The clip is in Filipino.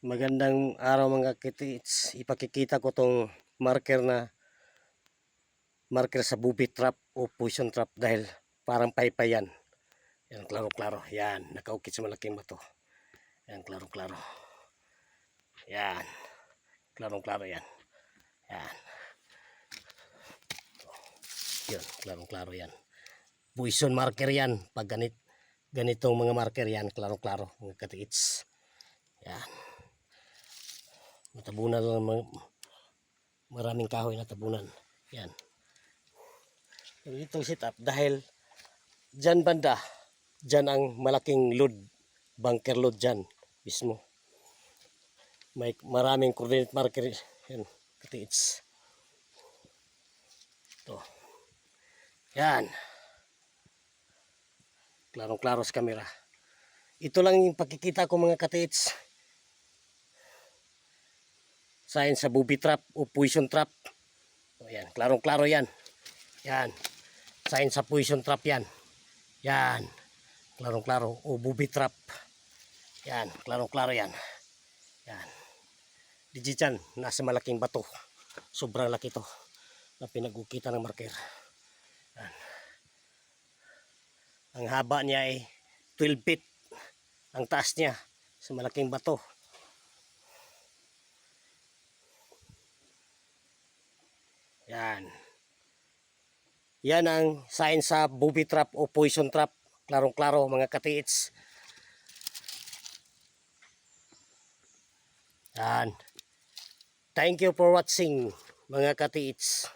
Magandang araw mga kitits. Ipakikita ko tong marker sa booby trap o poison trap dahil parang paypay yan. Yan, klaro-klaro. Yan, nakaukit sa malaking bato. Yan, klaro-klaro. Yan, klarong-klaro yan. Yan. Yan, klarong-klaro yan. Poison marker yan. Pag ganitong mga marker yan, klaro-klaro mga kitits. Yan. Natabunan lang maraming kahoy na tabunan. Yan. Itong setup dahil dyan banda, dyan ang malaking load, bunker load dyan mismo. May maraming coordinate marker. Yan, katiits. Ito. Yan. Klarong-klaro sa camera. Ito lang yung pagkikita ko mga katiits. Sign sa booby trap o poison trap. O yan, klarong-klaro yan. Yan. Sign sa poison trap yan. Yan. Klarong-klaro o booby trap. Yan, klarong-klaro yan. Yan. Digit yan, nasa malaking bato. Sobrang laki to na pinag-ukita ng marker. Yan. Ang haba niya ay 12 feet. Ang taas niya sa malaking bato. Yan. Yan ang sign sa booby trap o poison trap. Klarong-klaro mga katiits. Yan. Thank you for watching mga katiits.